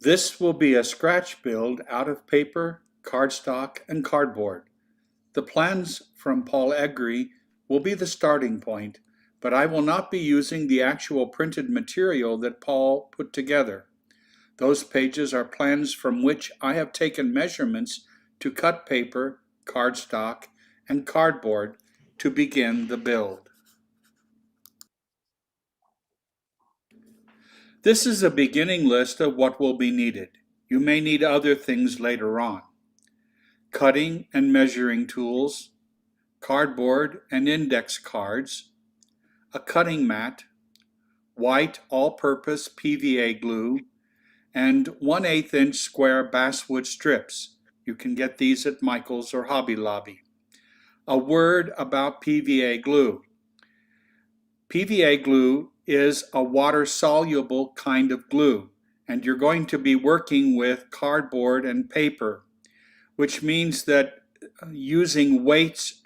This will be a scratch build out of paper, cardstock, and cardboard. The plans from Paul Egri will be the starting point, but I will not be using the actual printed material that Paul put together. Those pages are plans from which I have taken measurements to cut paper, cardstock, and cardboard to begin the build. This is a beginning list of what will be needed. You may need other things later on. Cutting and measuring tools, cardboard and index cards, a cutting mat, white all-purpose PVA glue, and 1/8 inch square basswood strips. You can get these at Michael's or Hobby Lobby. A word about PVA glue. PVA glue is a water-soluble kind of glue, and you're going to be working with cardboard and paper, which means that using weights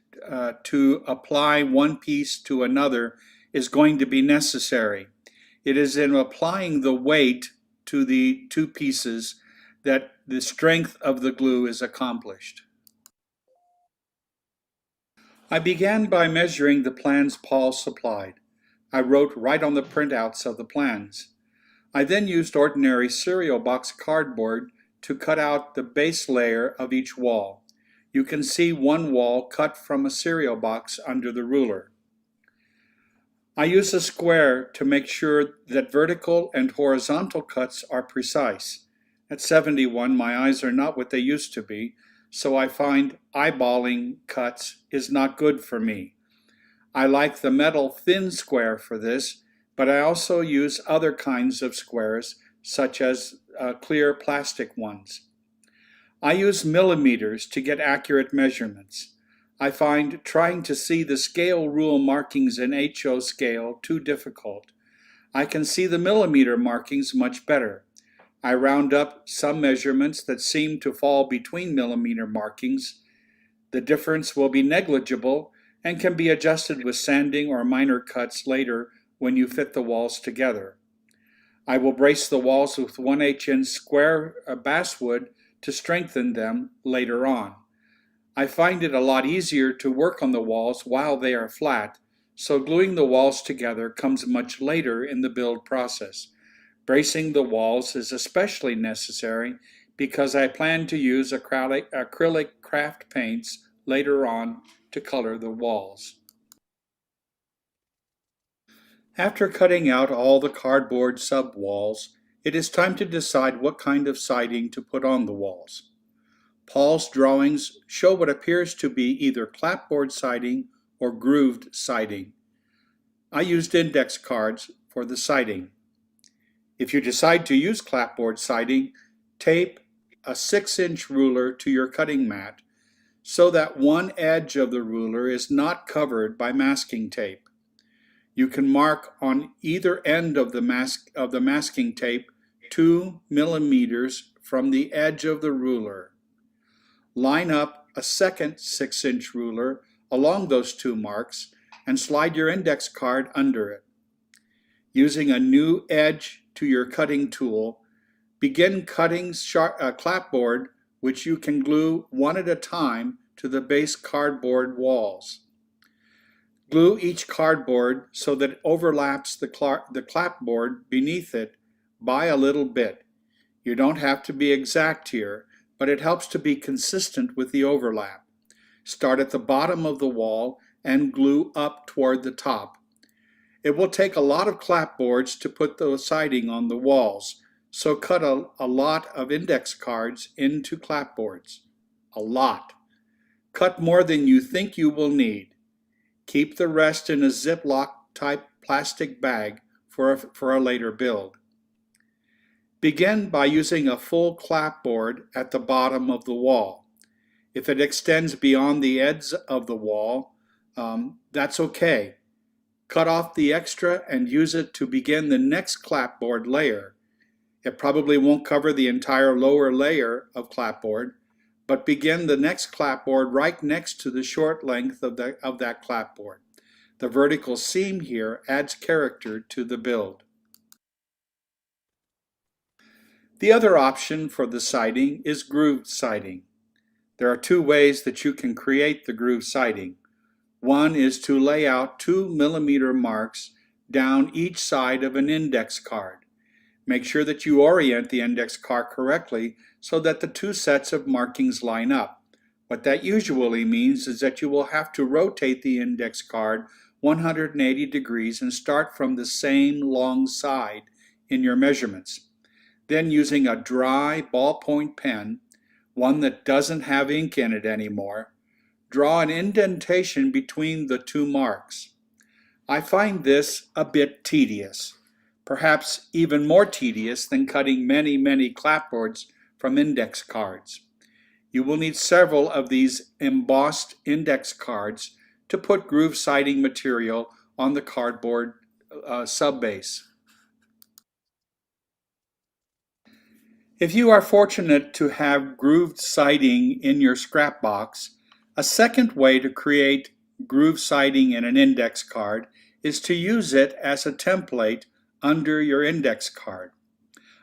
to apply one piece to another is going to be necessary. It is in applying the weight to the two pieces that the strength of the glue is accomplished. I began by measuring the plans Paul supplied. I wrote right on the printouts of the plans. I then used ordinary cereal box cardboard to cut out the base layer of each wall. You can see one wall cut from a cereal box under the ruler. I use a square to make sure that vertical and horizontal cuts are precise. At 71, my eyes are not what they used to be, so I find eyeballing cuts is not good for me. I like the metal thin square for this, but I also use other kinds of squares, such as clear plastic ones. I use millimeters to get accurate measurements. I find trying to see the scale rule markings in HO scale too difficult. I can see the millimeter markings much better. I round up some measurements that seem to fall between millimeter markings. The difference will be negligible and can be adjusted with sanding or minor cuts later when you fit the walls together. I will brace the walls with 1/8 inch square basswood to strengthen them later on. I find it a lot easier to work on the walls while they are flat, so gluing the walls together comes much later in the build process. Bracing the walls is especially necessary because I plan to use acrylic craft paints later on to color the walls. After cutting out all the cardboard sub-walls, it is time to decide what kind of siding to put on the walls. Paul's drawings show what appears to be either clapboard siding or grooved siding. I used index cards for the siding. If you decide to use clapboard siding, tape a 6-inch ruler to your cutting mat so that one edge of the ruler is not covered by masking tape. You can mark on either end of the masking tape 2 millimeters from the edge of the ruler. Line up a second 6-inch ruler along those 2 marks and slide your index card under it. Using a new edge to your cutting tool, begin cutting clapboard, which you can glue one at a time to the base cardboard walls. Glue each cardboard so that it overlaps the clapboard beneath it by a little bit. You don't have to be exact here, but it helps to be consistent with the overlap. Start at the bottom of the wall and glue up toward the top. It will take a lot of clapboards to put the siding on the walls, so cut a lot of index cards into clapboards. A lot. Cut more than you think you will need. Keep the rest in a Ziploc type plastic bag for a later build. Begin by using a full clapboard at the bottom of the wall. If it extends beyond the edge of the wall, that's okay. Cut off the extra and use it to begin the next clapboard layer. It probably won't cover the entire lower layer of clapboard, but begin the next clapboard right next to the short length of that clapboard. The vertical seam here adds character to the build. The other option for the siding is grooved siding. There are two ways that you can create the groove siding. One is to lay out 2 mm marks down each side of an index card. Make sure that you orient the index card correctly so that the two sets of markings line up. What that usually means is that you will have to rotate the index card 180 degrees and start from the same long side in your measurements. Then, using a dry ballpoint pen, one that doesn't have ink in it anymore, draw an indentation between the two marks. I find this a bit tedious, perhaps even more tedious than cutting many clapboards from index cards. You will need several of these embossed index cards to put groove siding material on the cardboard subbase. If you are fortunate to have grooved siding in your scrap box, a second way to create groove siding in an index card is to use it as a template under your index card.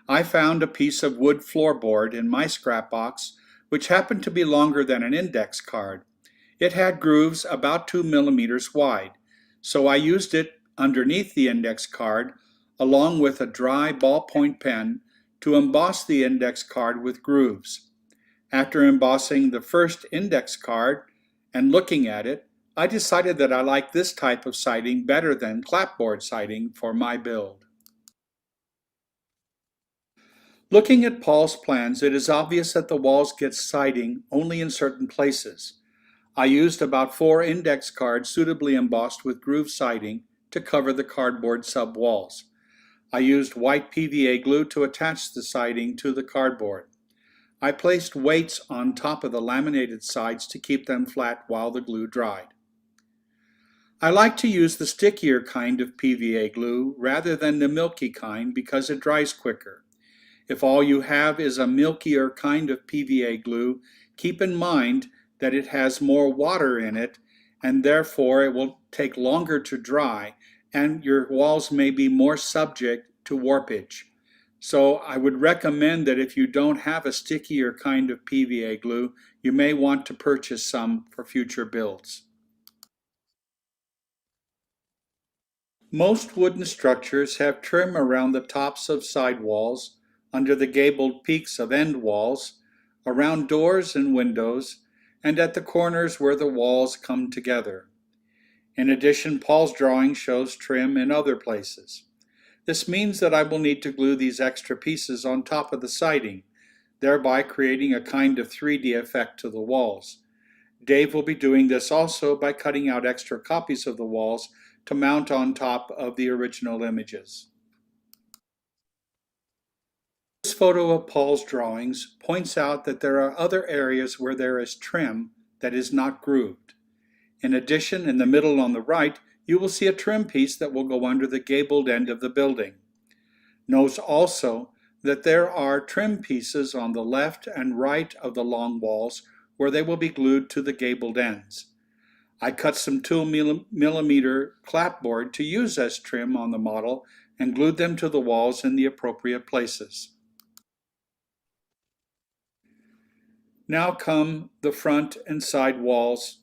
I found a piece of wood floorboard in my scrap box which happened to be longer than an index card. It had grooves about 2 mm wide, so I used it underneath the index card along with a dry ballpoint pen to emboss the index card with grooves. After embossing the first index card and looking at it, I decided that I liked this type of siding better than clapboard siding for my build. Looking at Paul's plans, it is obvious that the walls get siding only in certain places. I used about 4 index cards suitably embossed with groove siding to cover the cardboard sub-walls. I used white PVA glue to attach the siding to the cardboard. I placed weights on top of the laminated sides to keep them flat while the glue dried. I like to use the stickier kind of PVA glue rather than the milky kind because it dries quicker. If all you have is a milkier kind of PVA glue, keep in mind that it has more water in it and therefore it will take longer to dry and your walls may be more subject to warpage. So I would recommend that if you don't have a stickier kind of PVA glue, you may want to purchase some for future builds. Most wooden structures have trim around the tops of side walls, under the gabled peaks of end walls, around doors and windows, and at the corners where the walls come together. In addition, Paul's drawing shows trim in other places. This means that I will need to glue these extra pieces on top of the siding, thereby creating a kind of 3D effect to the walls. Dave will be doing this also by cutting out extra copies of the walls to mount on top of the original images. This photo of Paul's drawings points out that there are other areas where there is trim that is not grooved. In addition, in the middle on the right, you will see a trim piece that will go under the gabled end of the building. Note also that there are trim pieces on the left and right of the long walls where they will be glued to the gabled ends. I cut some 2mm clapboard to use as trim on the model and glued them to the walls in the appropriate places. Now come the front and side walls.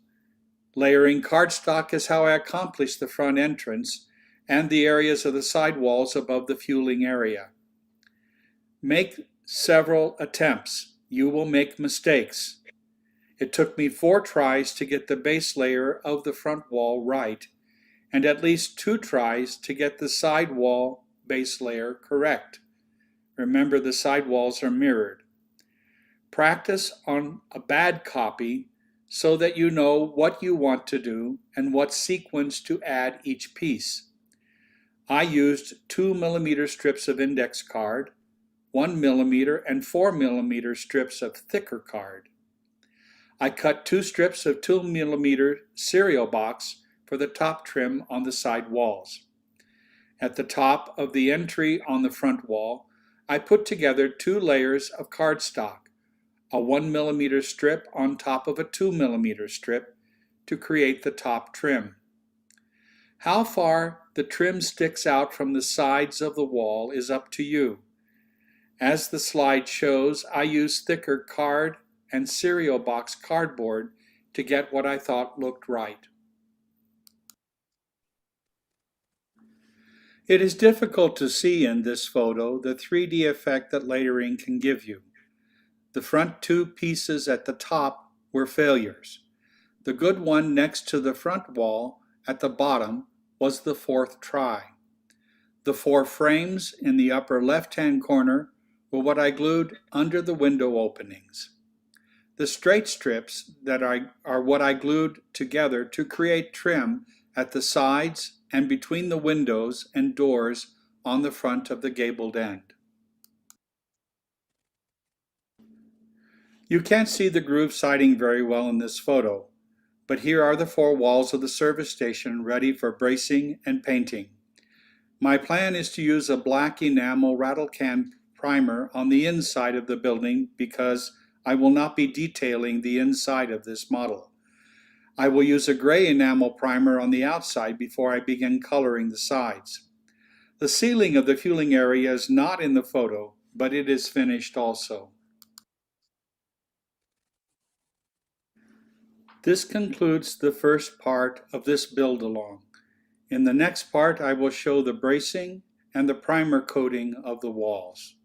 Layering cardstock is how I accomplished the front entrance and the areas of the side walls above the fueling area. Make several attempts. You will make mistakes. It took me 4 tries to get the base layer of the front wall right, and at least 2 tries to get the side wall base layer correct. Remember, the side walls are mirrored. Practice on a bad copy so that you know what you want to do and what sequence to add each piece. I used 2mm strips of index card, 1mm and 4mm strips of thicker card. I cut 2 strips of 2mm cereal box for the top trim on the side walls. At the top of the entry on the front wall, I put together 2 layers of cardstock, a 1mm strip on top of a 2mm strip to create the top trim. How far the trim sticks out from the sides of the wall is up to you. As the slide shows, I used thicker card and cereal box cardboard to get what I thought looked right. It is difficult to see in this photo the 3D effect that layering can give you. The front two pieces at the top were failures. The good one next to the front wall at the bottom was the fourth try. The four frames in the upper left-hand corner were what I glued under the window openings. The straight strips that are what I glued together to create trim at the sides and between the windows and doors on the front of the gabled end. You can't see the groove siding very well in this photo, but here are the four walls of the service station ready for bracing and painting. My plan is to use a black enamel rattle can primer on the inside of the building because I will not be detailing the inside of this model. I will use a gray enamel primer on the outside before I begin coloring the sides. The ceiling of the fueling area is not in the photo, but it is finished also. This concludes the first part of this build along. In the next part, I will show the bracing and the primer coating of the walls.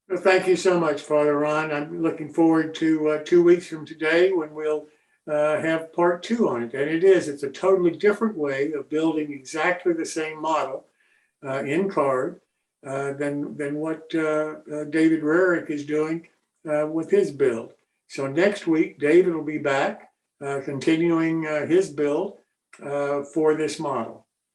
Well, thank you so much, Father Ron. I'm looking forward to 2 weeks from today when we'll have part 2 on it. And it's a totally different way of building exactly the same model in card than what David Rarick is doing with his build. So next week, David will be back continuing his build for this model.